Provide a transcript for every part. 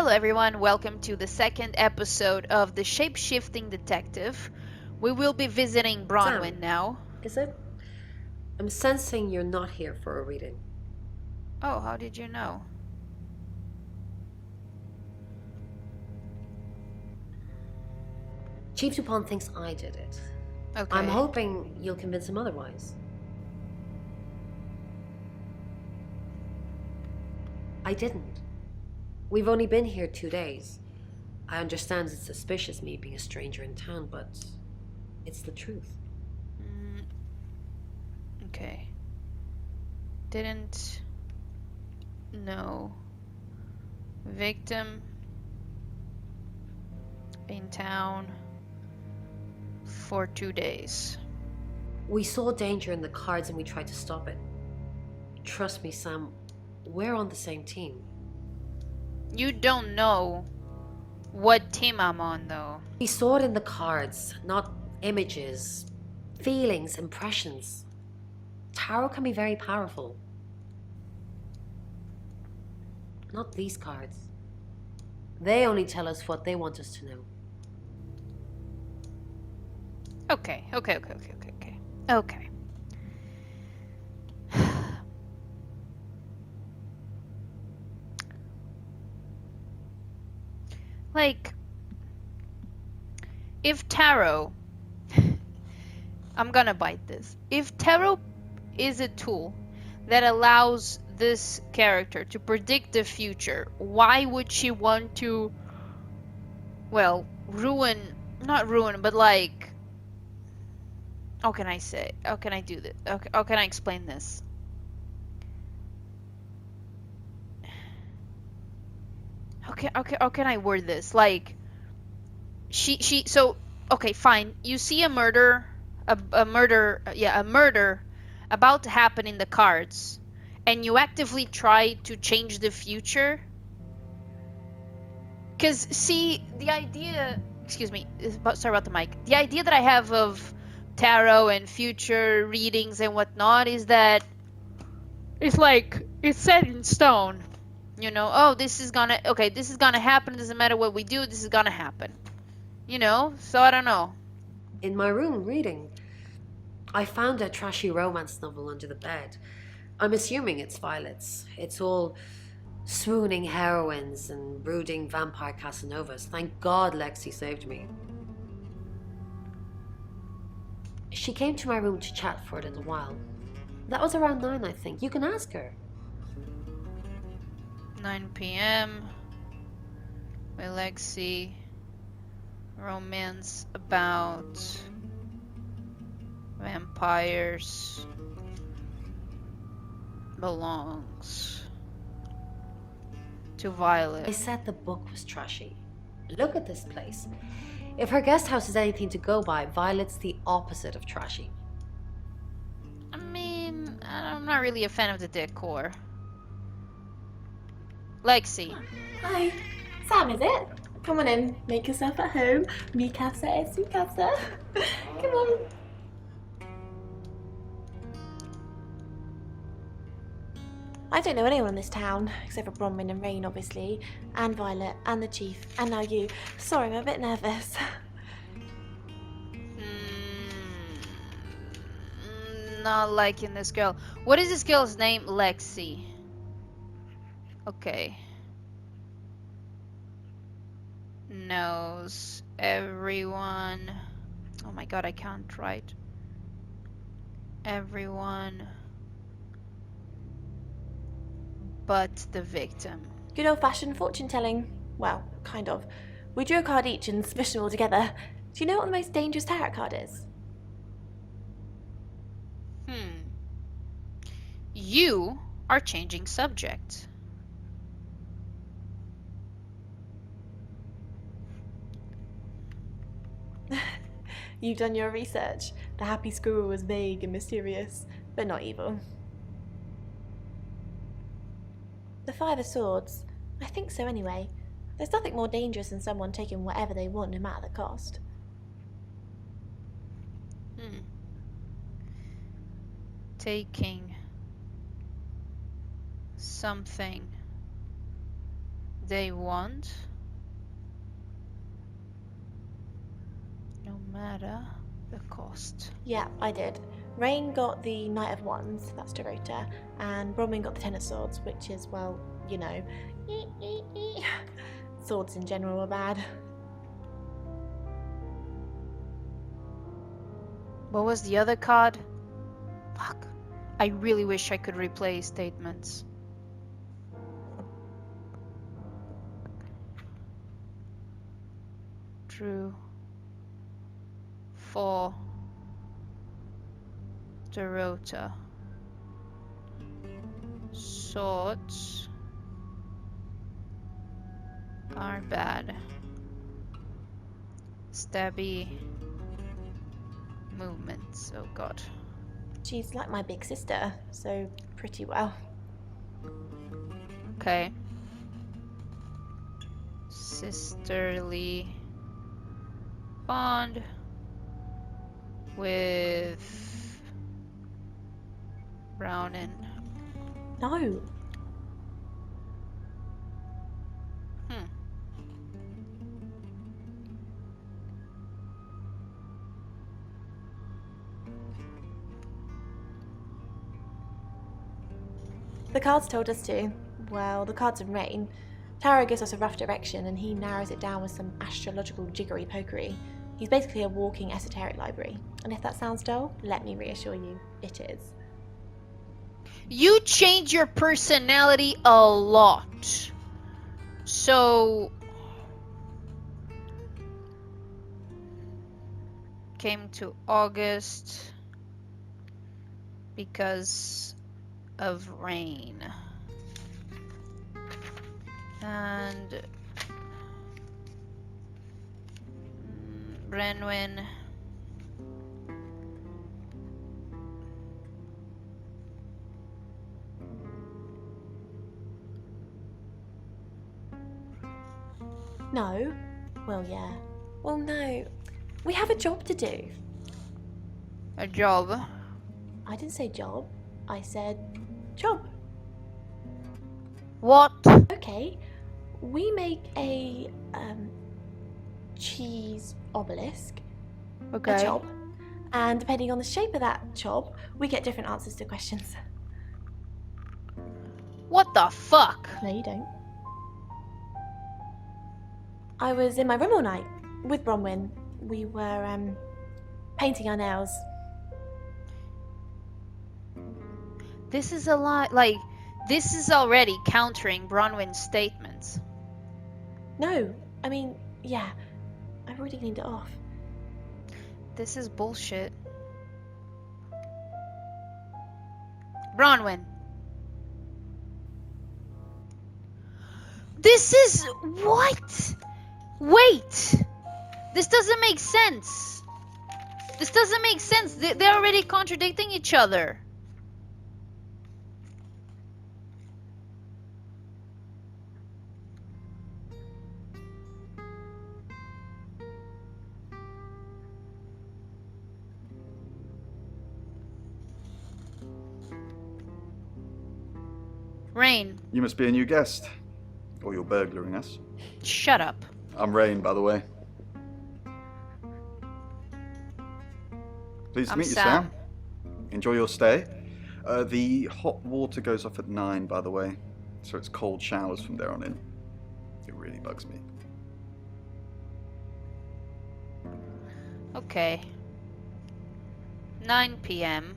Hello everyone, welcome to the second episode of the Shapeshifting Detective. We will be visiting Bronwyn Sam, now. is it? I'm sensing you're not here for a reading. Oh, how did you know? Chief Dupont thinks I did it. Okay. I'm hoping you'll convince him otherwise. I didn't. We've only been here 2 days. I understand it's suspicious me being a stranger in town, but it's the truth. Okay. Didn't know. Victim in town for 2 days. We saw danger in the cards and we tried to stop it. Trust me, Sam, we're on the same team. You don't know what team I'm on though. We saw it in the cards, not images, feelings, impressions. Tarot can be very powerful. Not these cards. They only tell us what they want us to know. Okay. Like, if tarot, I'm gonna bite this. If tarot is a tool that allows this character to predict the future, why would she want to, well, not ruin, but like, how can I say, how can I do this? How can I explain this? How can I word this? Like, so, okay, fine. You see a murder, a murder about to happen in the cards, and you actively try to change the future. Because, see, the idea, excuse me, sorry about the mic. The idea that I have of tarot and future readings and whatnot is that it's like, it's set in stone. You know, oh, this is gonna happen. It doesn't matter what we do, this is gonna happen. You know, so I don't know. In my room, reading, I found a trashy romance novel under the bed. I'm assuming it's Violet's. It's all swooning heroines and brooding vampire Casanovas. Thank God Lexi saved me. She came to my room to chat for a little while. That was around 9, I think. You can ask her. 9 p.m. with Lexi. Romance about vampires belongs to Violet. I said the book was trashy. Look at this place. If her guest house is anything to go by, Violet's the opposite of trashy. I mean, I'm not really a fan of the decor. Lexi. Hi, Sam, is it? Come on in, make yourself at home. Mi casa es su casa. Come on. I don't know anyone in this town, except for Bronwyn and Rain, obviously, and Violet, and the Chief, and now you. Sorry, I'm a bit nervous. Not liking this girl. What is this girl's name? Lexi. Okay. Knows everyone. Oh my god, I can't write. Everyone but the victim. Good old-fashioned fortune-telling. Well, kind of. We drew a card each and smushed them all together. Do you know what the most dangerous tarot card is? You are changing subject. You've done your research. The happy squirrel was vague and mysterious, but not evil. The Five of Swords. I think so anyway. There's nothing more dangerous than someone taking whatever they want no matter the cost. Taking something they want. No matter the cost. Yeah, I did. Rain got the Knight of Wands, that's Dorota, and Bronwyn got the Ten of Swords, which is, well, you know, swords in general are bad. What was the other card? Fuck. I really wish I could replay statements. Drew. 4. Dorota. Swords are bad. Stabby movements. Oh god. She's like my big sister, so pretty well. Okay. Sisterly bond with Brownin. No. The cards told us to. Well, the cards in Rain. Tarot gives us a rough direction and he narrows it down with some astrological jiggery pokery. He's basically a walking esoteric library. And if that sounds dull, let me reassure you, it is. You change your personality a lot. So came to August because of Rain. And Brenwyn No. Well, yeah. Well, no. We have a job to do. a job. I didn't say job. I said job. What? Okay. We make a cheese obelisk. Okay. A job. And depending on the shape of that job, we get different answers to questions. What the fuck? No, you don't. I was in my room all night with Bronwyn. We were painting our nails. This is a lie. Like, this is already countering Bronwyn's statements. No, I mean, yeah, I've already cleaned it off. This is bullshit. Bronwyn. This is what? Wait. This doesn't make sense. This doesn't make sense. They're already contradicting each other. Rain. You must be a new guest. Or you're burglaring us. Shut up. I'm Rain, by the way. Pleased to I'm meet you, Sam. Sam. Enjoy your stay. The hot water goes off at 9, by the way. So it's cold showers from there on in. It really bugs me. Okay. 9 p.m.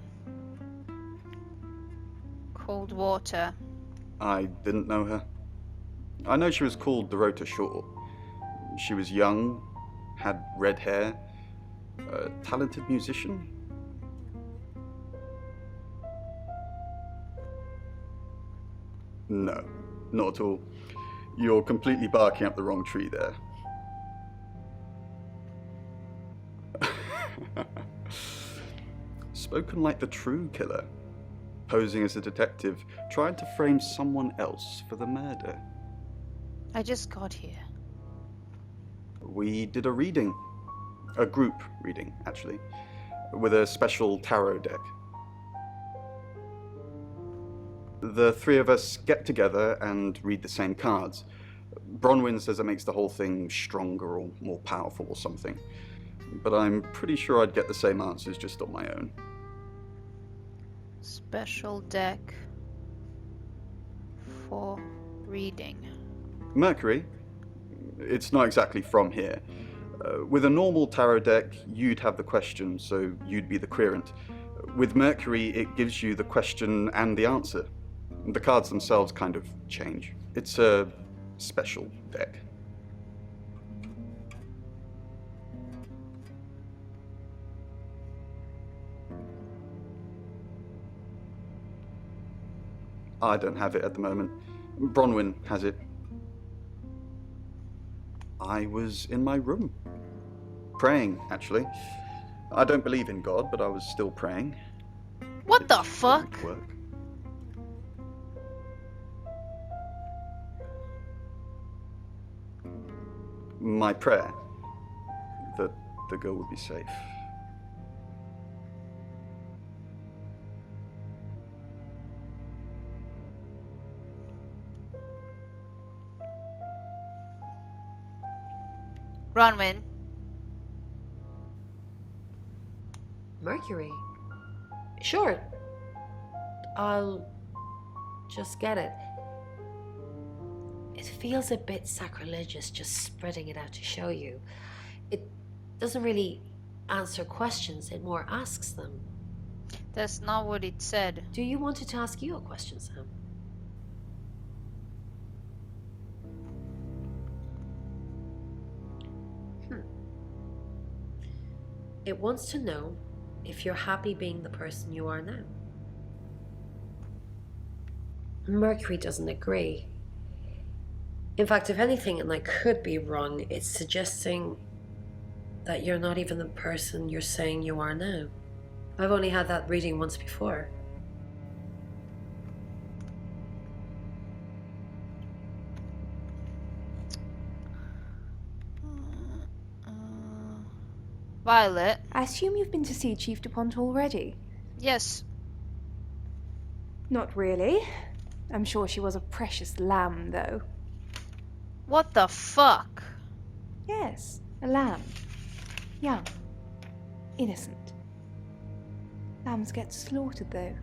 Cold water. I didn't know her. I know she was called Dorota Shaw. She was young, had red hair, a talented musician. No, not at all. You're completely barking up the wrong tree there. Spoken like the true killer, posing as a detective, trying to frame someone else for the murder. I just got here. We did a reading. A group reading, actually. With a special tarot deck. The three of us get together and read the same cards. Bronwyn says it makes the whole thing stronger or more powerful or something. But I'm pretty sure I'd get the same answers just on my own. Special deck for reading. Mercury? It's not exactly from here. With a normal tarot deck, you'd have the question, so you'd be the querent. With Mercury, it gives you the question and the answer. The cards themselves kind of change. It's a special deck. I don't have it at the moment. Bronwyn has it. I was in my room. Praying, actually. I don't believe in God, but I was still praying. What the It fuck? didn't work. My prayer that the girl would be safe. Bronwyn. Mercury? Sure. I'll just get it. It feels a bit sacrilegious just spreading it out to show you. It doesn't really answer questions, it more asks them. That's not what it said. Do you want it to ask you a question, Sam? It wants to know if you're happy being the person you are now. Mercury doesn't agree. In fact, if anything, and I could be wrong, it's suggesting that you're not even the person you're saying you are now. I've only had that reading once before. Violet. I assume you've been to see Chief DuPont already? Yes. Not really. I'm sure she was a precious lamb, though. What the fuck? Yes, a lamb. Young. Innocent. Lambs get slaughtered, though,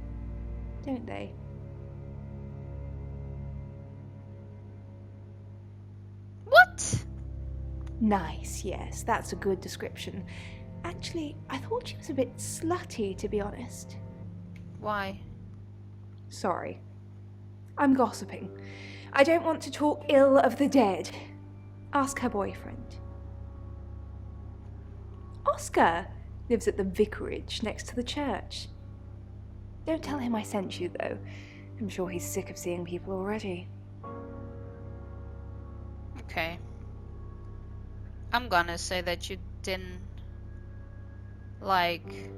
don't they? What? Nice, yes, that's a good description. Actually, I thought she was a bit slutty, to be honest. Why? Sorry. I'm gossiping. I don't want to talk ill of the dead. Ask her boyfriend. Oscar lives at the vicarage next to the church. Don't tell him I sent you, though. I'm sure he's sick of seeing people already. Okay. I'm gonna say that you didn't like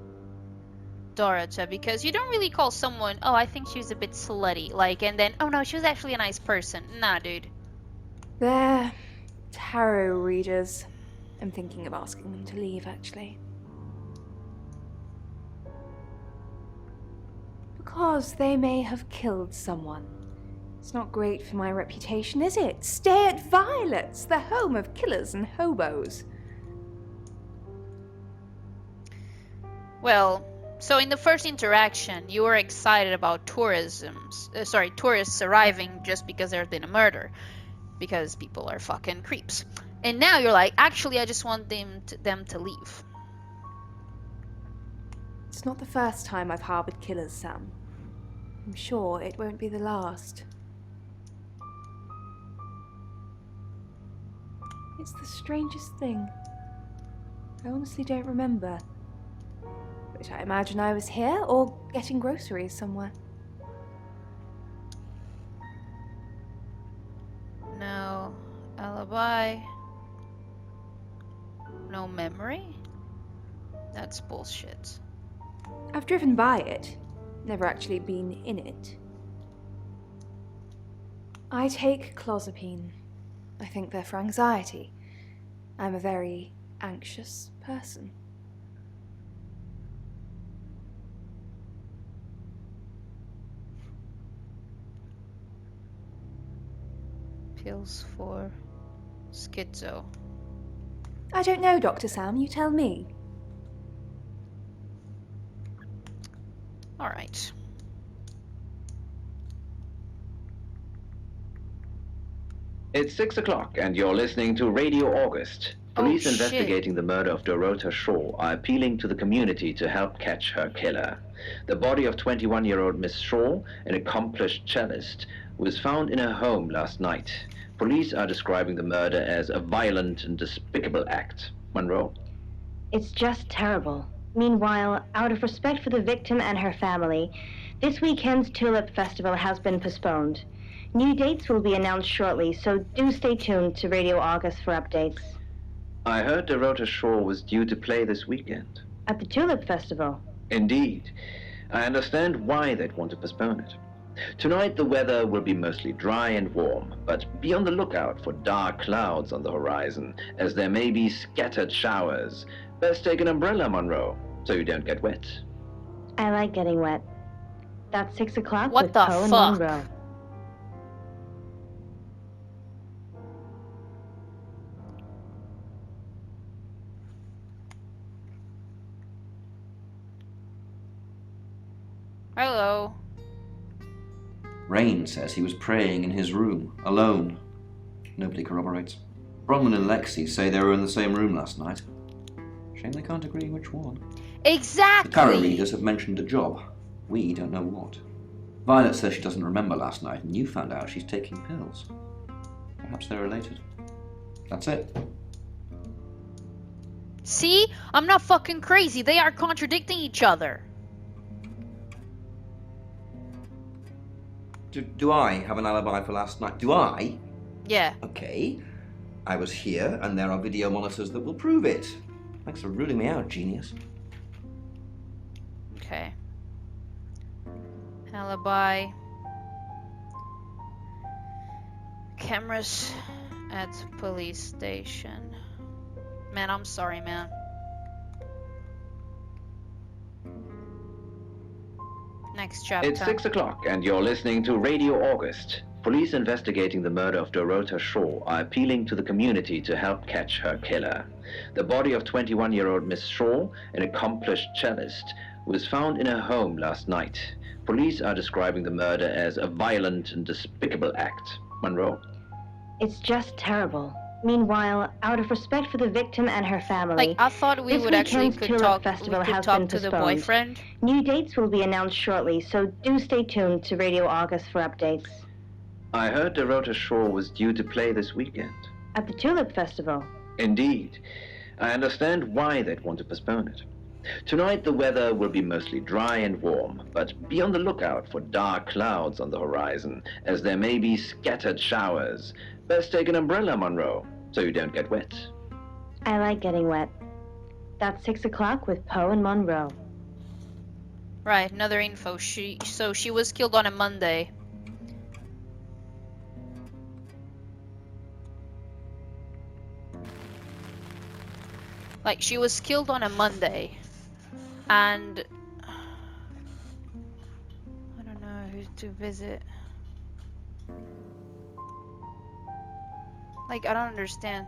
Dorota because you don't really call someone, oh, I think she was a bit slutty, like, and then, oh no, she was actually a nice person. Nah, dude. They're tarot readers. I'm thinking of asking them to leave, actually. Because they may have killed someone. It's not great for my reputation, is it? Stay at Violet's, the home of killers and hobos. Well, so in the first interaction, you were excited about tourists arriving just because there's been a murder, because people are fucking creeps. And now you're like, actually, I just want them to leave. It's not the first time I've harbored killers, Sam. I'm sure it won't be the last. It's the strangest thing. I honestly don't remember. But I imagine I was here or getting groceries somewhere. No alibi. No memory? That's bullshit. I've driven by it, never actually been in it. I take clozapine. I think they're for anxiety. I'm a very anxious person. Pills for Schizo. I don't know, Dr. Sam, you tell me. Alright. It's 6 o'clock, and you're listening to Radio August. Police shit. investigating the murder of Dorota Shaw are appealing to the community to help catch her killer. The body of 21-year-old Miss Shaw, an accomplished cellist, was found in her home last night. Police are describing the murder as a violent and despicable act. Monroe? It's just terrible. Meanwhile, out of respect for the victim and her family, this weekend's Tulip Festival has been postponed. New dates will be announced shortly, so do stay tuned to Radio August for updates. I heard Dorota Shaw was due to play this weekend. At the Tulip Festival? Indeed. I understand why they'd want to postpone it. Tonight the weather will be mostly dry and warm, but be on the lookout for dark clouds on the horizon, as there may be scattered showers. Best take an umbrella, Monroe, so you don't get wet. I like getting wet. That's 6 o'clock What with the Poe and fuck? Monroe. Hello. Rain says he was praying in his room, alone. Nobody corroborates. Bronwyn and Lexi say they were in the same room last night. Shame they can't agree which one. Exactly. The tarot readers have mentioned a job. We don't know what. Violet says she doesn't remember last night, and you found out she's taking pills. Perhaps they're related. That's it. See? I'm not fucking crazy. They are contradicting each other. Do I have an alibi for last night? Do I? Yeah. Okay. I was here, and there are video monitors that will prove it. Thanks for ruling me out, genius. Okay. Alibi. Cameras at police station. Man, I'm sorry, man. Next chapter. It's 6 o'clock, and you're listening to Radio August. Police investigating the murder of Dorota Shaw are appealing to the community to help catch her killer. The body of 21-year-old Miss Shaw, an accomplished cellist, was found in her home last night. Police are describing the murder as a violent and despicable act. Monroe? It's just terrible. Meanwhile, out of respect for the victim and her family, Like, I thought we this would actually weekend's could Tulip talk, Festival we could has talk been to the postponed. boyfriend. New dates will be announced shortly, so do stay tuned to Radio August for updates. I heard Dorota Shaw was due to play this weekend. At the Tulip Festival? Indeed. I understand why they'd want to postpone it. Tonight the weather will be mostly dry and warm, but be on the lookout for dark clouds on the horizon, as there may be scattered showers. Best take an umbrella, Monroe, so you don't get wet. I like getting wet. That's 6 o'clock with Poe and Monroe. Right, another info. She was killed on a Monday. Like, she was killed on a Monday. And I don't know who to visit. Like, I don't understand.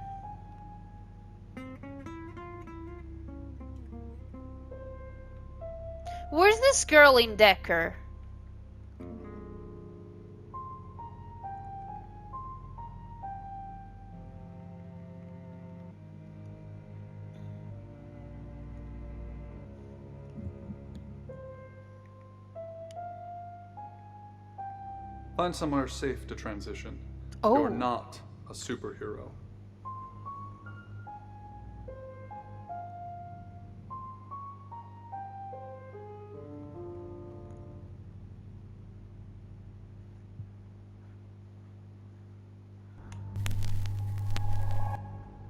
Where's this girl in Decker? Find somewhere safe to transition. Oh. You're not a superhero.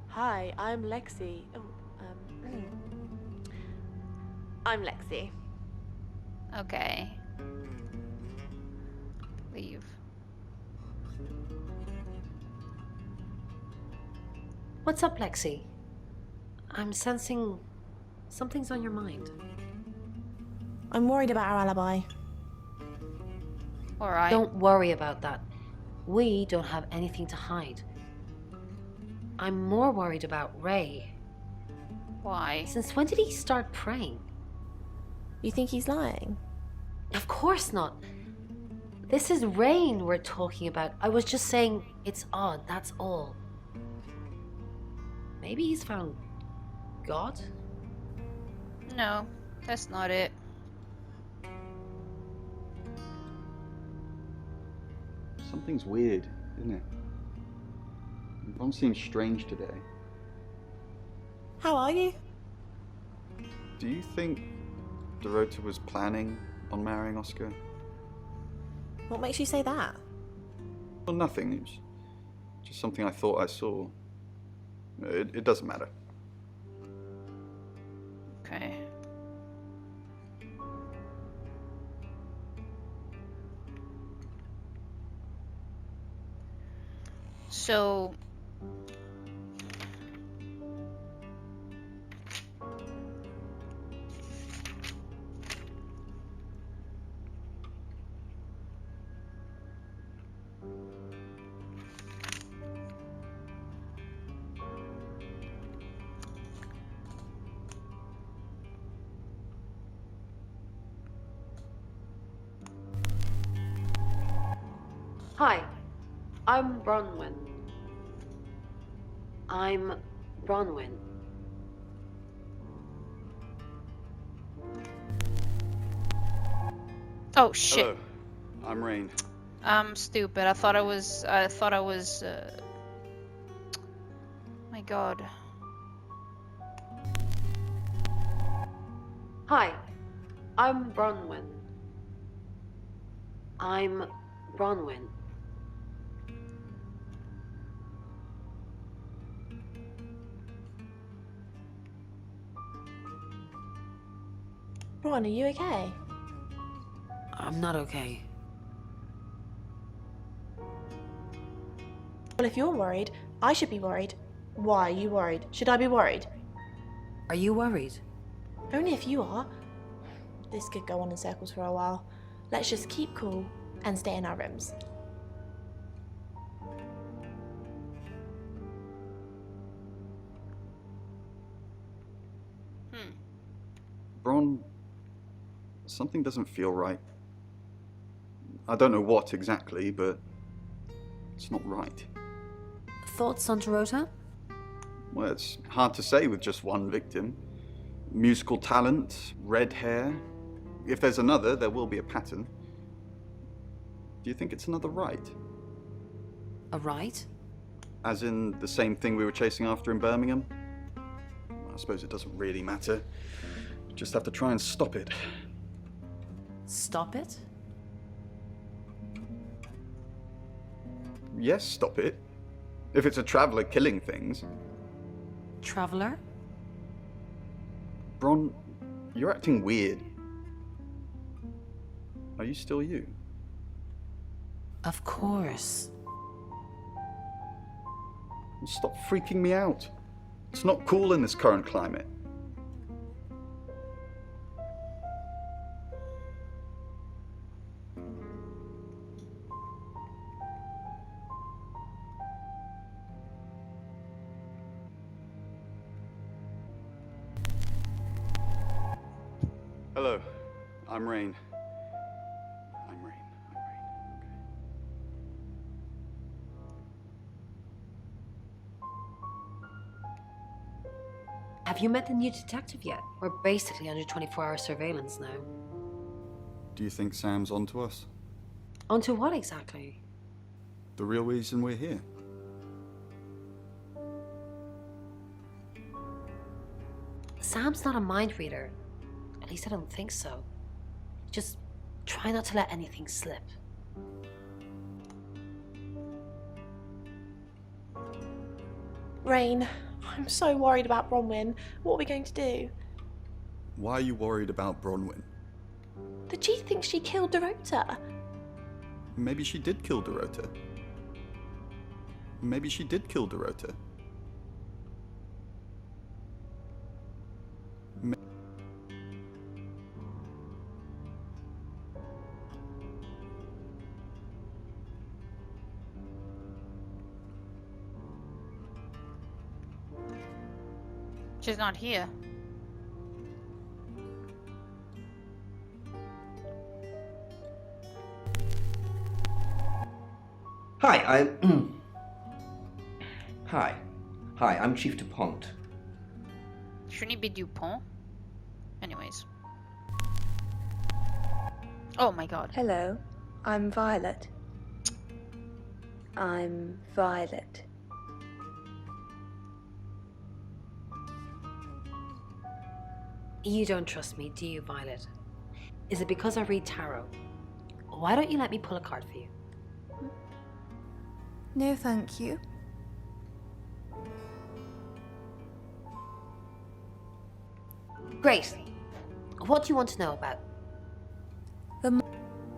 Hi, I'm Lexi. I'm Lexi. Okay. Leave. What's up, Lexi? I'm sensing something's on your mind. I'm worried about our alibi. Alright. Don't worry about that. We don't have anything to hide. I'm more worried about Ray. Why? Since when did he start praying? You think he's lying? Of course not. This is Rain we're talking about. I was just saying it's odd, that's all. Maybe he's found God? No, that's not it. Something's weird, isn't it? Ron seems strange today. How are you? Do you think Dorota was planning on marrying Oscar? What makes you say that? Well, nothing. It was just something I thought I saw. It doesn't matter. Okay. So Hi, I'm Bronwyn. I'm Bronwyn. oh shit. Hello, I'm Rain. I'm stupid. I thought I was my god. Hi, I'm Bronwyn. I'm Bronwyn. Ron, are you okay? I'm not okay. Well, if you're worried, I should be worried. Why are you worried? Should I be worried? Are you worried? Only if you are. This could go on in circles for a while. Let's just keep cool and stay in our rooms. Bron, something doesn't feel right. I don't know what exactly, but it's not right. Thoughts on Dorota? Well, it's hard to say with just one victim. Musical talent, red hair. If there's another, there will be a pattern. Do you think it's another right? A right? As in the same thing we were chasing after in Birmingham? I suppose it doesn't really matter. Just have to try and stop it. Stop it? Yes, stop it. If it's a traveller killing things. Traveler? Bron, you're acting weird. Are you still you? Of course. Stop freaking me out. It's not cool in this current climate. Hello, I'm Rain. I'm Rain. Okay. Have you met the new detective yet? We're basically under 24-hour surveillance now. Do you think Sam's onto us? Onto what exactly? The real reason we're here? Sam's not a mind reader. At least I don't think so. Just try not to let anything slip. Rain, I'm so worried about Bronwyn. What are we going to do? Why are you worried about Bronwyn? The chief thinks she killed Dorota. Maybe she did kill Dorota. Maybe she did kill Dorota. She's not here. Hi, Hi. Hi, I'm Chief DuPont. Shouldn't it be Dupont? Anyways. Oh my god. Hello, I'm Violet. I'm Violet. You don't trust me, do you, Violet? Is it because I read tarot? Why don't you let me pull a card for you? No, thank you. Great. What do you want to know about?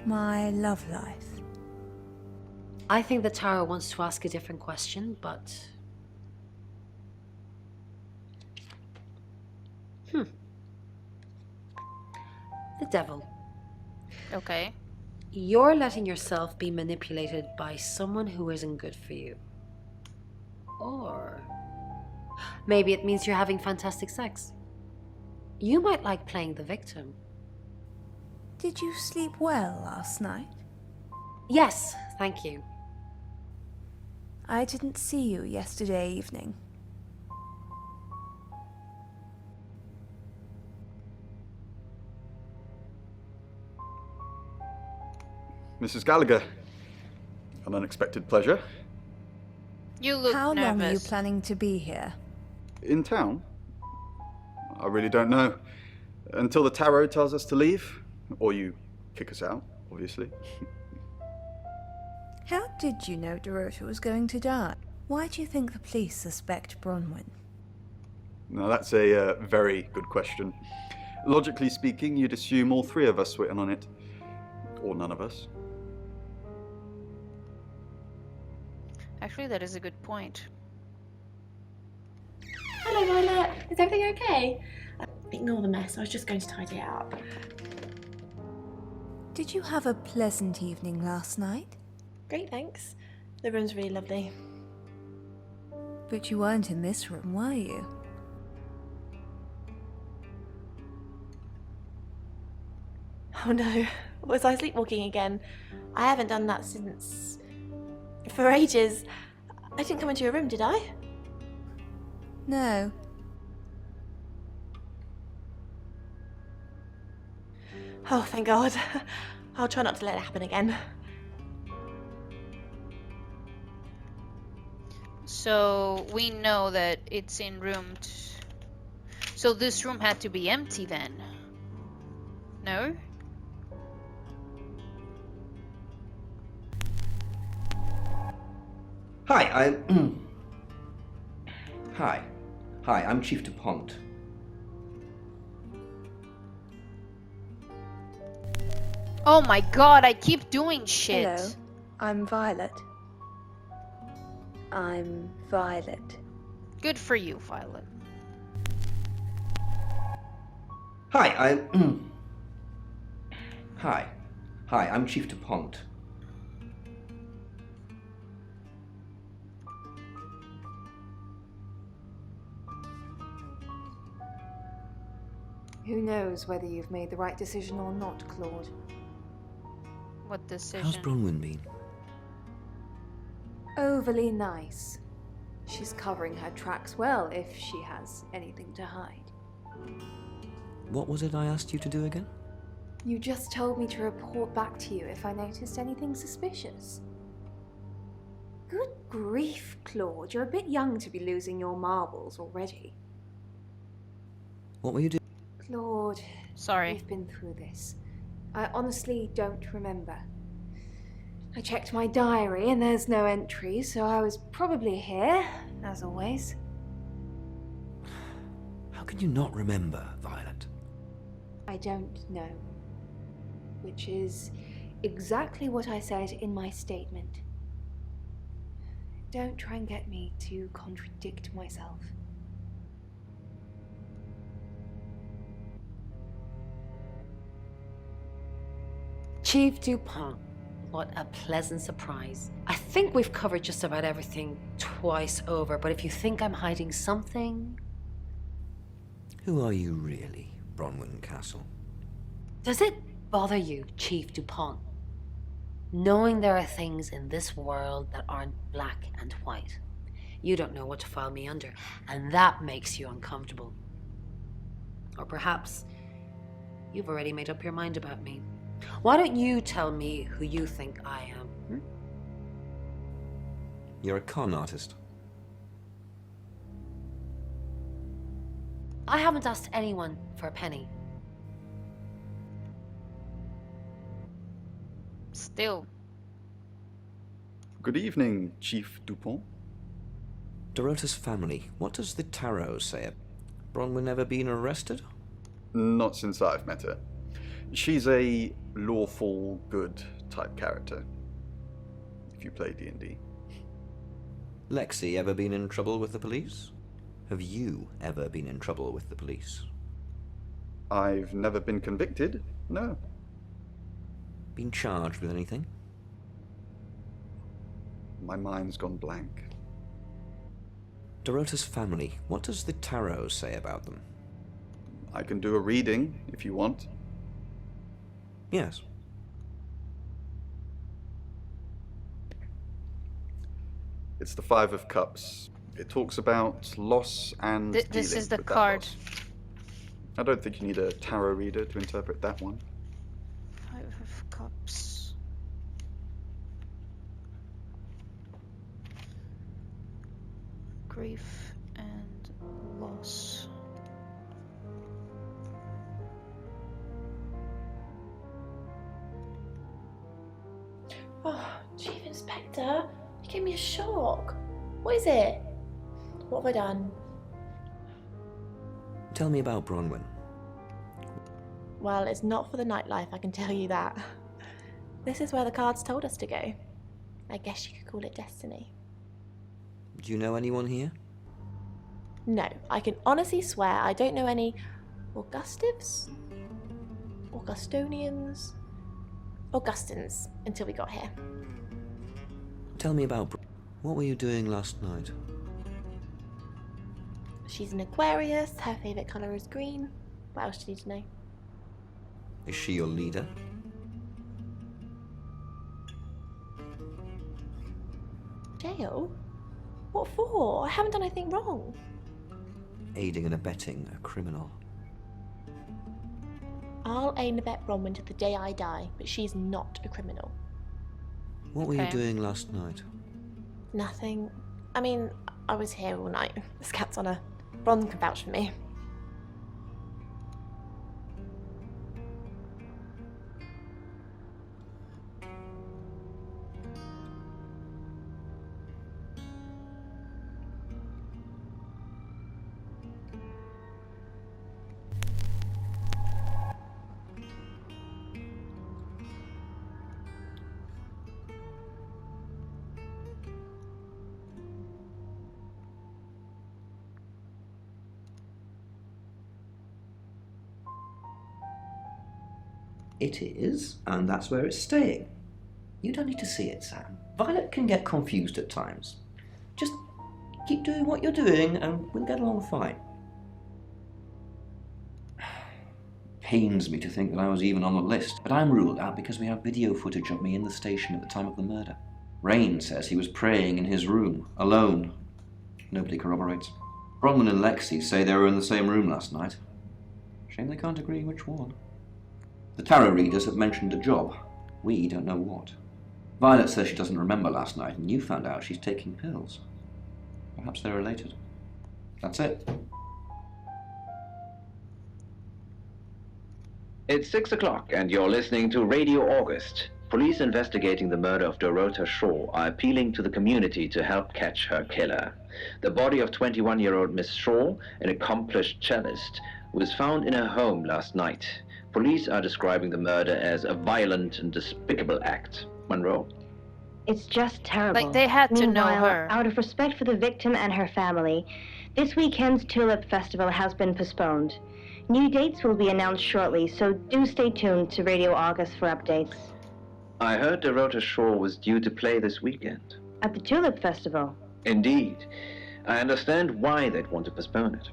My love life. I think the tarot wants to ask a different question, but... The devil. Okay. You're letting yourself be manipulated by someone who isn't good for you. Or... maybe it means you're having fantastic sex. You might like playing the victim. Did you sleep well last night? Yes, thank you. I didn't see you yesterday evening. Mrs. Gallagher, an unexpected pleasure. You look How nervous. long are you planning to be here? In town? I really don't know. Until the tarot tells us to leave, or you kick us out, obviously. How did you know Dorota was going to die? Why do you think the police suspect Bronwyn? Now that's a very good question. Logically speaking, you'd assume all three of us were in on it. Or none of us. Actually, that is a good point. Hello, Violet. Is everything okay? Ignore the mess. I was just going to tidy it up. Did you have a pleasant evening last night? Great, thanks. The room's really lovely. But you weren't in this room, were you? Oh no, was I sleepwalking again? I haven't done that since... for ages. I didn't come into your room, did I? No. Oh, thank God. I'll try not to let it happen again. So we know that it's in room. So this room had to be empty then. No? Hi, Hi. Hi, I'm Chief DuPont. Oh my god, I keep doing shit. Hello, I'm Violet. I'm Violet. Good for you, Violet. Hi, Hi. Hi, I'm Chief DuPont. Who knows whether you've made the right decision or not, Claude? What decision? How's Bronwyn been? Overly nice. She's covering her tracks well if she has anything to hide. What was it I asked you to do again? You just told me to report back to you if I noticed anything suspicious. Good grief, Claude. You're a bit young to be losing your marbles already. What were you doing? Claude, Sorry. we've been through this. I honestly don't remember. I checked my diary and there's no entry, so I was probably here, as always. How can you not remember, Violet? I don't know. Which is exactly what I said in my statement. Don't try and get me to contradict myself. Chief DuPont, what a pleasant surprise. I think we've covered just about everything twice over, but if you think I'm hiding something... Who are you really, Bronwyn Castle? Does it bother you, Chief DuPont, knowing there are things in this world that aren't black and white? You don't know what to file me under, and that makes you uncomfortable. Or perhaps you've already made up your mind about me. Why don't you tell me who you think I am? You're a con artist. I haven't asked anyone for a penny. Still. Good evening, Chief Dupont. Dorota's family, what does the tarot say? Bronwyn ever been arrested? Not since I've met her. She's a lawful good type character, if you play D&D. Lexi ever been in trouble with the police? Have you ever been in trouble with the police? I've never been convicted, no. Been charged with anything? My mind's gone blank. Dorota's family, what does the tarot say about them? I can do a reading, if you want. Yes. It's the Five of Cups. It talks about loss and This dealing is the with that card. loss. I don't think you need a tarot reader to interpret that one. Five of Cups. Grief and loss. Oh, Chief Inspector, you gave me a shock. What is it? What have I done? Tell me about Bronwyn. Well, it's not for the nightlife, I can tell you that. This is where the cards told us to go. I guess you could call it destiny. Do you know anyone here? No, I can honestly swear I don't know any Augustives? Augustonians? Augustins until we got here. Tell me about what were you doing last night? She's an Aquarius, her favourite colour is green. What else do you need to know? Is she your leader? Jail? What for? I haven't done anything wrong. Aiding and abetting a criminal. I'll aid and abet Bronwyn to the day I die, but she's not a criminal. What were you doing last night? Nothing. I mean, I was here all night. This cat's on a Bron can vouch for me. It is, and that's where it's staying. You don't need to see it, Sam. Violet can get confused at times. Just keep doing what you're doing and we'll get along fine. Pains me to think that I was even on the list, but I'm ruled out because we have video footage of me in the station at the time of the murder. Rain says he was praying in his room, alone. Nobody corroborates. Bronwyn and Lexi say they were in the same room last night. Shame they can't agree which one. The tarot readers have mentioned a job. We don't know what. Violet says she doesn't remember last night, and you found out she's taking pills. Perhaps they're related. That's it. It's 6 o'clock, and you're listening to Radio August. Police investigating the murder of Dorota Shaw are appealing to the community to help catch her killer. The body of 21-year-old Miss Shaw, an accomplished cellist, was found in her home last night. Police are describing the murder as a violent and despicable act. Monroe? It's just terrible. Like, they had to know Meanwhile, her. out of respect for the victim and her family, this weekend's Tulip Festival has been postponed. New dates will be announced shortly, so do stay tuned to Radio August for updates. I heard Dorota Shaw was due to play this weekend. At the Tulip Festival? Indeed. I understand why they'd want to postpone it.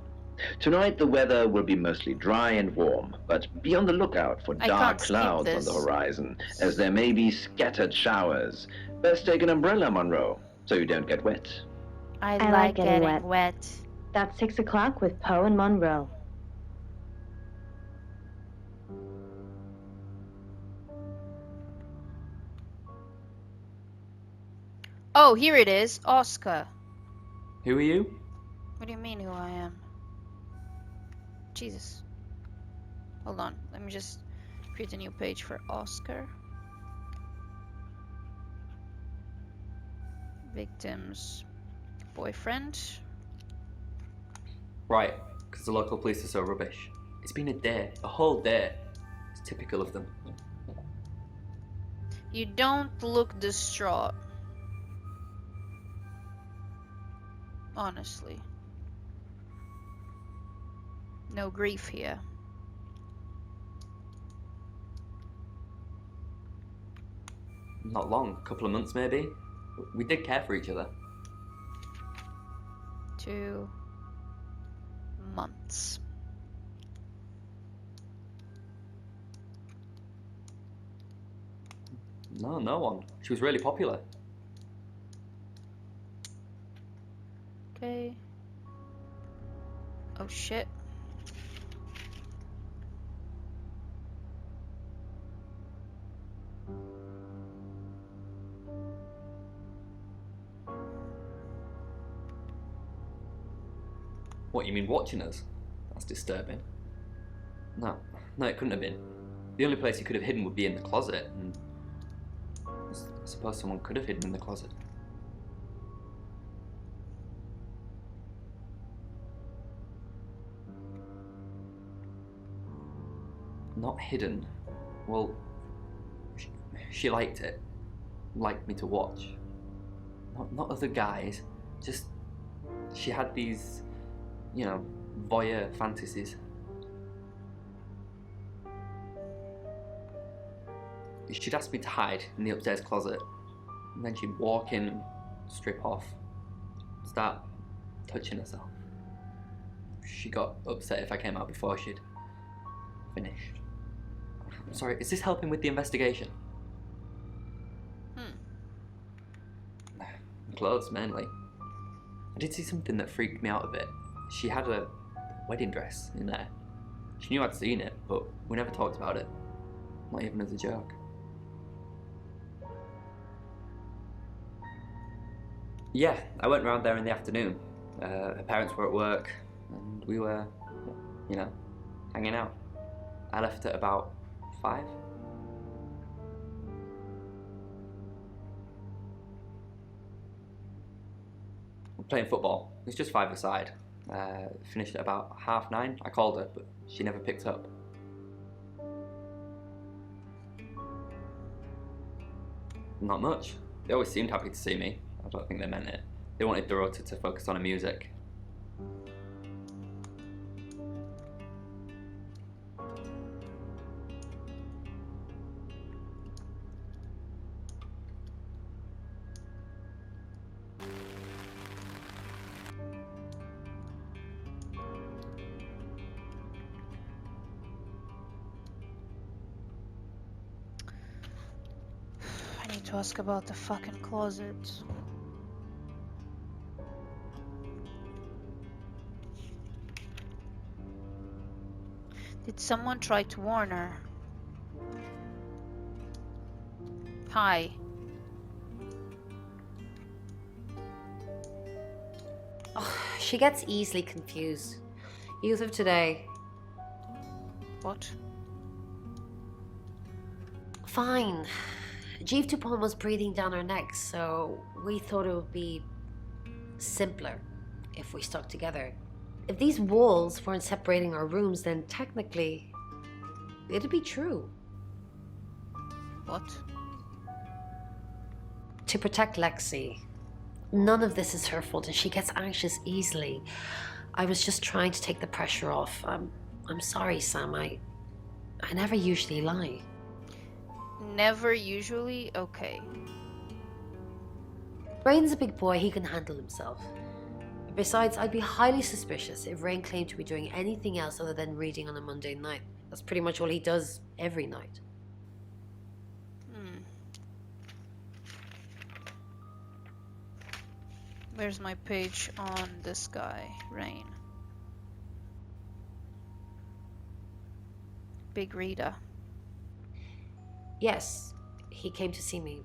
Tonight the weather will be mostly dry and warm, but be on the lookout for I dark can't skip clouds on the this. horizon, as there may be scattered showers. Best take an umbrella, Monroe, so you don't get wet. I like like getting getting wet. wet. That's 6 o'clock with Poe and Monroe. Oh, here it is. Oscar. Who are you? What do you mean who I am? Jesus. Hold on. Let me just create a new page for Oscar. Victim's boyfriend. Right, because the local police are so rubbish. It's been a day, a whole day. It's typical of them. You don't look distraught. Honestly. No grief here. Not long, a couple of months maybe. We did care for each other. 2 months. No, no one. She was really popular. Okay. Oh shit. What, you mean watching us? That's disturbing. No, it couldn't have been. The only place he could have hidden would be in the closet, and I suppose someone could have hidden in the closet. Not hidden. Well, she liked it. Liked me to watch. Not other guys. Just, she had these, you know, voyeur fantasies. She'd ask me to hide in the upstairs closet, and then she'd walk in, strip off, start touching herself. She got upset if I came out before she'd finished. I'm sorry, is this helping with the investigation? Clothes, mainly. I did see something that freaked me out a bit. She had a wedding dress in there. She knew I'd seen it, but we never talked about it. Not even as a joke. Yeah, I went round there in the afternoon. Her parents were at work, and we were, you know, hanging out. I left at about 5. Playing football. It was just 5-a-side. Finished at about 9:30. I called her, but she never picked up. Not much. They always seemed happy to see me. I don't think they meant it. They wanted Dorota to focus on her music. I need to ask about the fucking closet. Did someone try to warn her? Hi. Oh, she gets easily confused. Youth of today. What? Fine. Jeeve Dupont was breathing down her neck, so we thought it would be simpler if we stuck together. If these walls weren't separating our rooms, then technically it'd be true. What? To protect Lexi. None of this is her fault, and she gets anxious easily. I was just trying to take the pressure off. I'm sorry, Sam. I never usually lie. Never usually? Okay. Brain's a big boy, he can handle himself. Besides, I'd be highly suspicious if Rain claimed to be doing anything else other than reading on a Monday night. That's pretty much all he does every night. Where's my page on this guy, Rain? Big reader. Yes, he came to see me.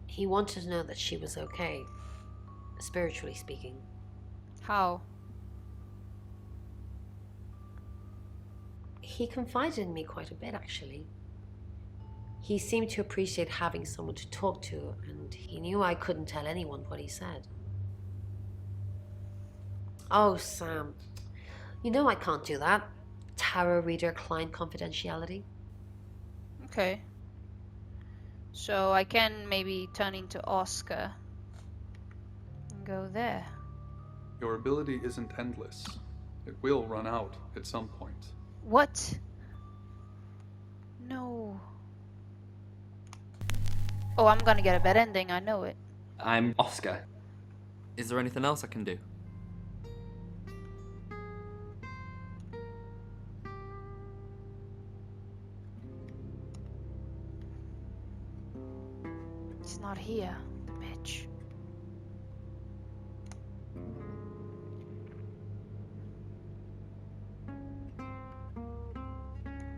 He wanted to know that she was okay, spiritually speaking. How? He confided in me quite a bit, actually. He seemed to appreciate having someone to talk to, and he knew I couldn't tell anyone what he said. Oh, Sam. You know I can't do that. Tarot reader client confidentiality. Okay. So I can maybe turn into Oscar and go there. Your ability isn't endless. It will run out at some point. What? No. Oh, I'm gonna get a bad ending, I know it. I'm Oscar. Is there anything else I can do? It's not here, bitch.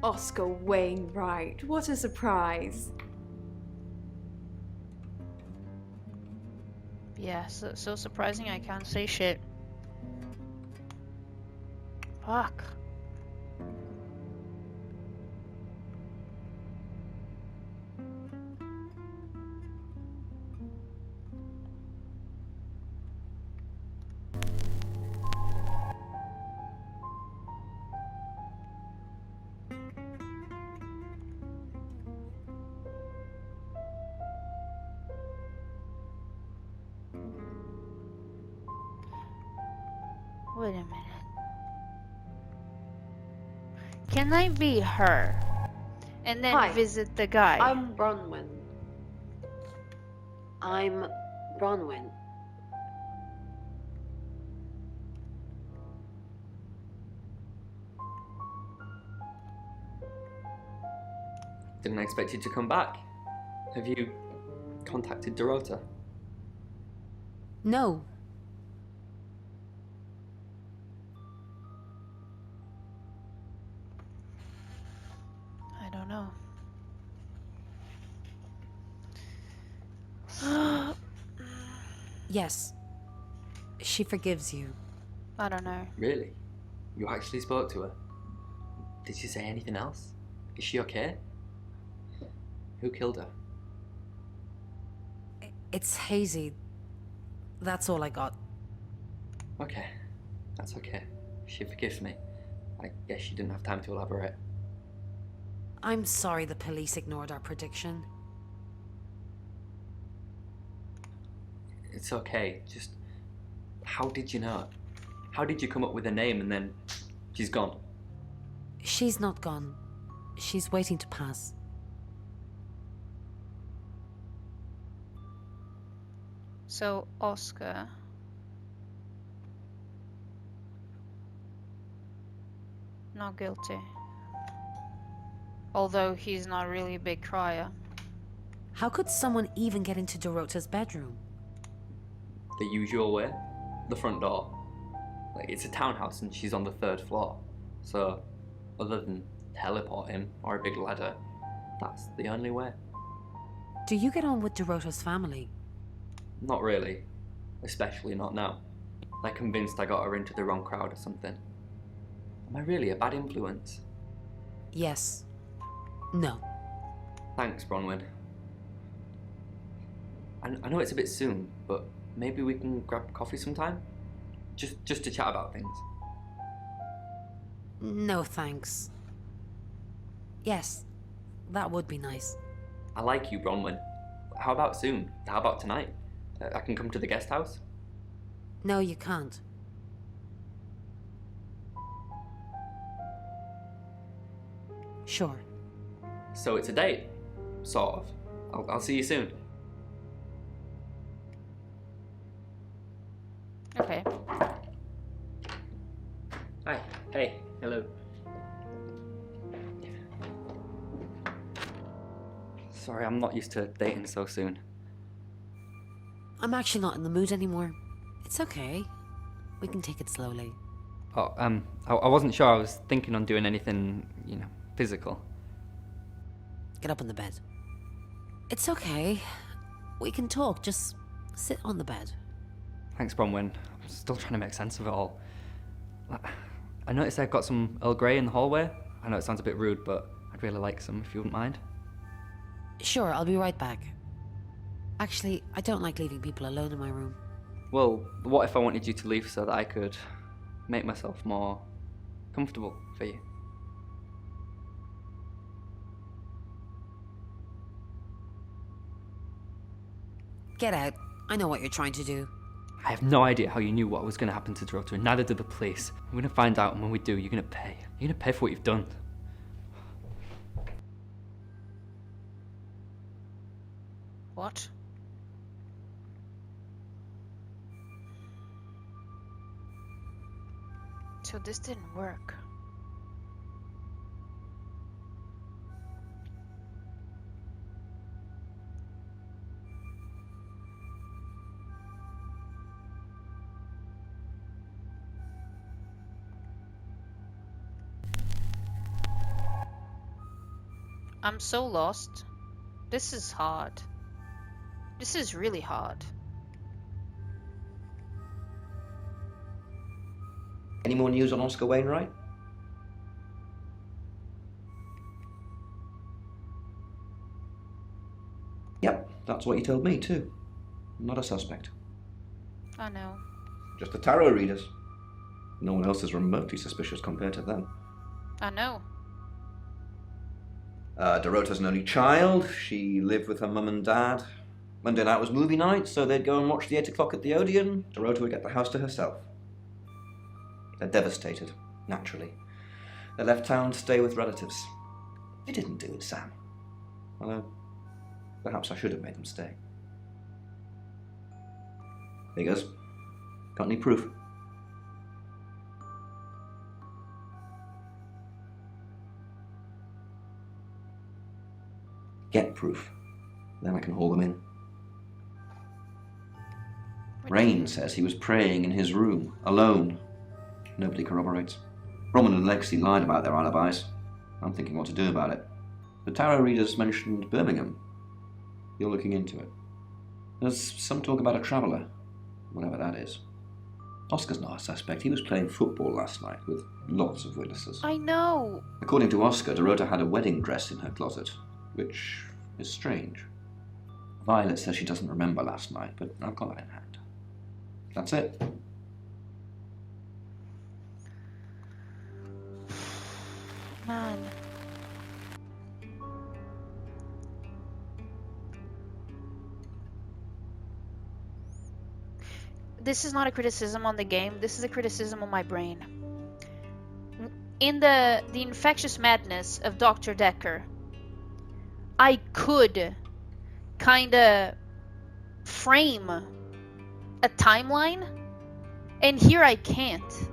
Oscar Wainwright, what a surprise. Yeah, so surprising I can't say shit. Fuck. Wait a minute. Can I be her? And then Hi. visit the guy? I'm Bronwyn. Didn't expect you to come back. Have you contacted Dorota? No. I don't know. Yes. She forgives you. I don't know. Really? You actually spoke to her? Did she say anything else? Is she okay? Who killed her? It's hazy. That's all I got. Okay, that's okay. She forgives me. I guess she didn't have time to elaborate. I'm sorry the police ignored our prediction. It's okay, just... How did you know? How did you come up with a name and then... she's gone? She's not gone. She's waiting to pass. So, Oscar. Not guilty. Although he's not really a big crier. How could someone even get into Dorota's bedroom? The usual way. The front door. Like, it's a townhouse and she's on the 3rd floor. So, other than teleporting or a big ladder, that's the only way. Do you get on with Dorota's family? Not really. Especially not now. They're convinced I got her into the wrong crowd or something. Am I really a bad influence? Yes. No. Thanks, Bronwyn. I know it's a bit soon, but maybe we can grab coffee sometime? Just to chat about things. No, thanks. Yes, that would be nice. I like you, Bronwyn. How about soon? How about tonight? I can come to the guest house? No, you can't. Sure. So it's a date? Sort of. I'll see you soon. Okay. Hi. Hey. Hello. Sorry, I'm not used to dating so soon. I'm actually not in the mood anymore. It's okay. We can take it slowly. Oh, I wasn't sure I was thinking on doing anything, physical. Get up on the bed. It's okay. We can talk. Just sit on the bed. Thanks, Bronwyn. I'm still trying to make sense of it all. I noticed I've got some Earl Grey in the hallway. I know it sounds a bit rude, but I'd really like some if you wouldn't mind. Sure, I'll be right back. Actually, I don't like leaving people alone in my room. Well, what if I wanted you to leave so that I could make myself more comfortable for you? Get out. I know what you're trying to do. I have no idea how you knew what was going to happen to Dorota, and neither did the police. I'm going to find out, and when we do, you're going to pay. You're going to pay for what you've done. What? So this didn't work. I'm so lost. This is hard. This is really hard. Any more news on Oscar Wainwright? Yep, that's what you told me too. Not a suspect. I know. Just the tarot readers. No one else is remotely suspicious compared to them. I know. Dorota's an only child. She lived with her mum and dad. Monday night was movie night, so they'd go and watch the 8 o'clock at the Odeon. Dorota would get the house to herself. They're devastated, naturally. They left town to stay with relatives. They didn't do it, Sam. Although, perhaps I should have made them stay. Here goes. Got any proof? Get proof. Then I can haul them in. Rain says he was praying in his room, alone. Nobody corroborates. Roman and Lexi lied about their alibis. I'm thinking what to do about it. The tarot readers mentioned Birmingham. You're looking into it. There's some talk about a traveller, whatever that is. Oscar's not a suspect. He was playing football last night with lots of witnesses. I know. According to Oscar, Dorota had a wedding dress in her closet, which is strange. Violet says she doesn't remember last night, but I've got that in hand. That's it. Man. This is not a criticism on the game. This is a criticism on my brain. In the infectious madness of Dr. Decker, I could kind of frame a timeline, and here I can't.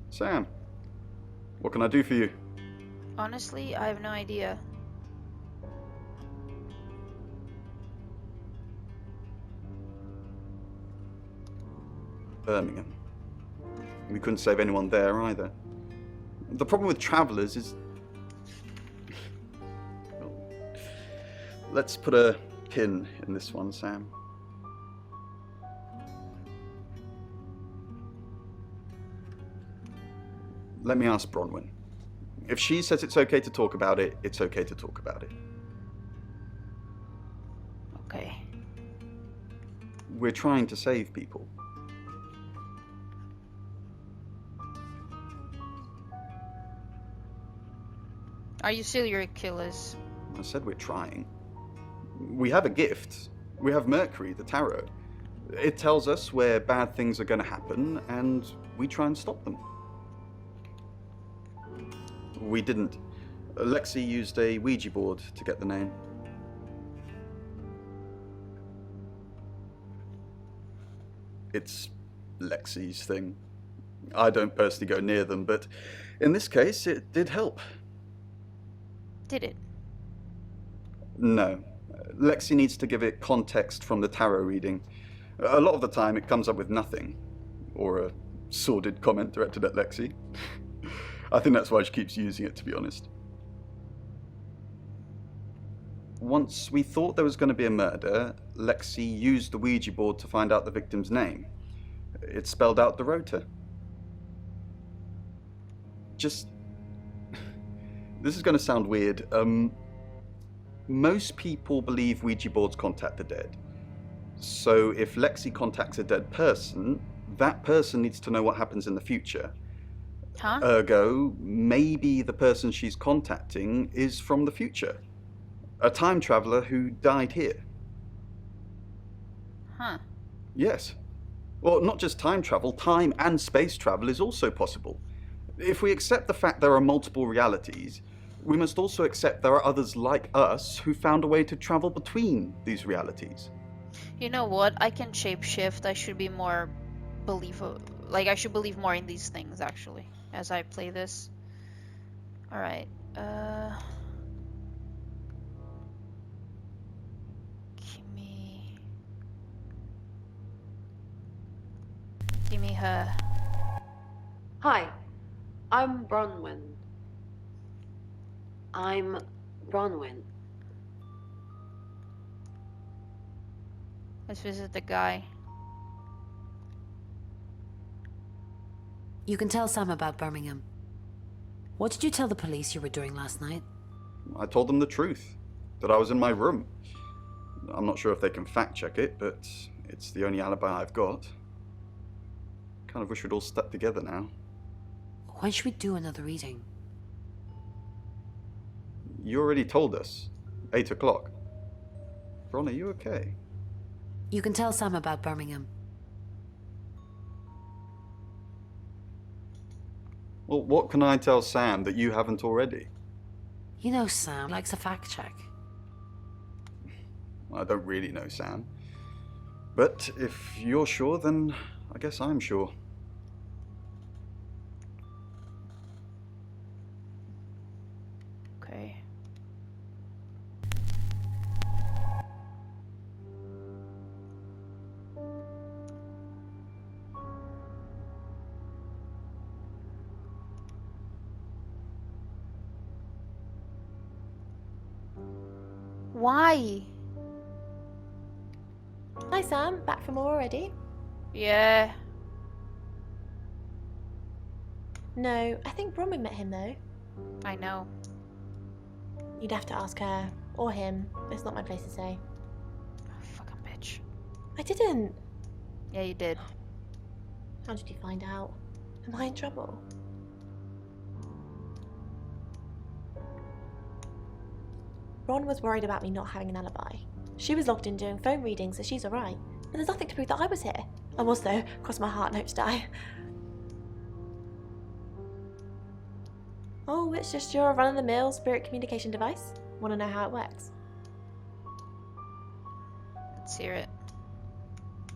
Sam, what can I do for you? Honestly, I have no idea. Birmingham. We couldn't save anyone there either. The problem with travellers is... Well, let's put a pin in this one, Sam. Let me ask Bronwyn. If she says it's okay to talk about it, it's okay to talk about it. Okay. We're trying to save people. Are you serial killers? I said we're trying. We have a gift. We have Mercury, the tarot. It tells us where bad things are going to happen, and we try and stop them. We didn't. Lexi used a Ouija board to get the name. It's Lexi's thing. I don't personally go near them, but in this case, it did help. Did it? No. Lexi needs to give it context from the tarot reading. A lot of the time, it comes up with nothing. Or a sordid comment directed at Lexi. I think that's why she keeps using it, to be honest. Once we thought there was going to be a murder, Lexi used the Ouija board to find out the victim's name. It spelled out the rota. Just... This is going to sound weird. Most people believe Ouija boards contact the dead. So if Lexi contacts a dead person, that person needs to know what happens in the future. Huh? Ergo, maybe the person she's contacting is from the future. A time traveler who died here. Huh. Yes. Well, not just time travel, time and space travel is also possible. If we accept the fact there are multiple realities, we must also accept there are others like us who found a way to travel between these realities. You know what? I can shapeshift. I should be more I should believe more in these things, actually, as I play this. Alright. Give me her. Hi, I'm Bronwyn. Let's visit the guy. You can tell Sam about Birmingham. What did you tell the police you were doing last night? I told them the truth, that I was in my room. I'm not sure if they can fact check it, but it's the only alibi I've got. Kind of wish we'd all stuck together now. When should we do another reading? You already told us. 8 o'clock. Ron, are you okay? You can tell Sam about Birmingham. Well, what can I tell Sam that you haven't already? You know Sam likes a fact check. I don't really know Sam. But if you're sure, then I guess I'm sure. Okay. Why? Hi Sam, back from war already? Yeah. No, I think Bronwyn met him though. I know. You'd have to ask her, or him. It's not my place to say. Fucking bitch. I didn't. Yeah, you did. How did you find out? Am I in trouble? Ron was worried about me not having an alibi. She was logged in doing phone readings, so she's alright. But there's nothing to prove that I was here. I was though, cross my heart and hope to die. Oh, it's just your run-of-the-mill spirit communication device? Want to know how it works? Let's hear it.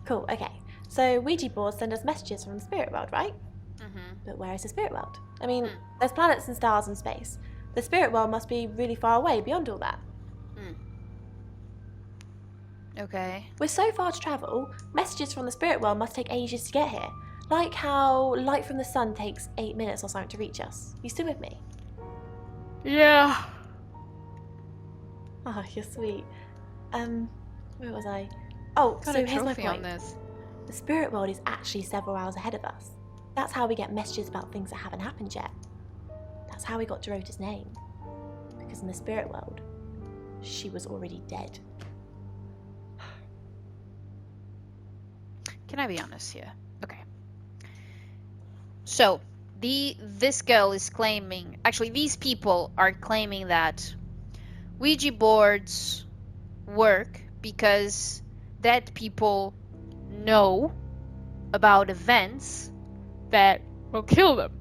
Cool, okay. So Ouija boards send us messages from the spirit world, right? Mm-hmm. But where is the spirit world? I mean, there's planets and stars in space. The spirit world must be really far away beyond all that. Okay. With so far to travel, messages from the spirit world must take ages to get here. Like how light from the sun takes 8 minutes or something to reach us. You still with me? Yeah. Oh, you're sweet. Where was I? Oh, Got so a here's my trophy on point. this. The spirit world is actually several hours ahead of us. That's how we get messages about things that haven't happened yet. That's how we got Dorota's name. Because in the spirit world, she was already dead. Can I be honest here? Okay. So, this girl is claiming, actually these people are claiming that Ouija boards work because dead people know about events that will kill them.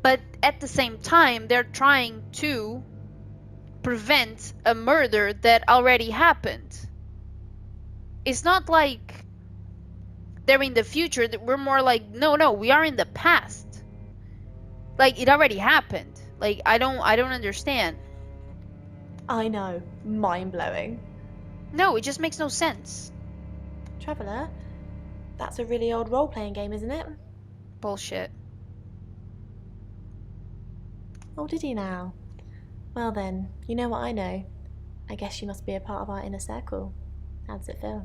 But at the same time, they're trying to prevent a murder that already happened. It's not like they're in the future, we're more like, no, we are in the past. Like, it already happened. Like, I don't understand. I know. Mind blowing. No, it just makes no sense. Traveller, that's a really old role playing game, isn't it? Bullshit. Oh, did you now? Well then, you know what I know. I guess you must be a part of our inner circle. How does it feel?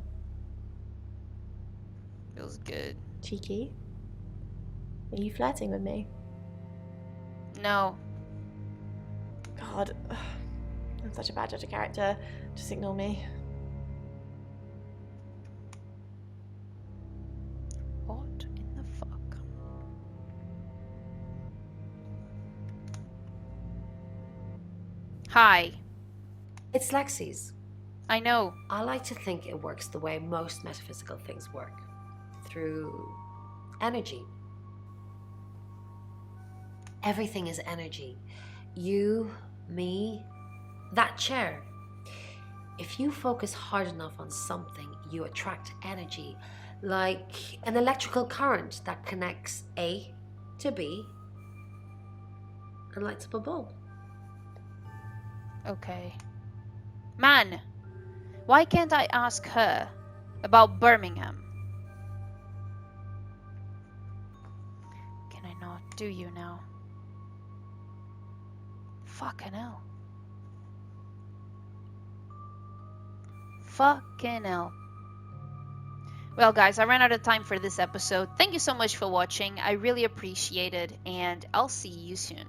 Feels good. Cheeky? Are you flirting with me? No. God, I'm such a bad judge of character. Just ignore me. What in the fuck? Hi. It's Lexi's. I know. I like to think it works the way most metaphysical things work, through energy. Everything is energy. You, me, that chair. If you focus hard enough on something, you attract energy, like an electrical current that connects A to B and lights up a bulb. Okay. Man, why can't I ask her about Birmingham? Can I not? Do you now? Fucking hell. Fucking hell. Well, guys, I ran out of time for this episode. Thank you so much for watching. I really appreciate it, and I'll see you soon.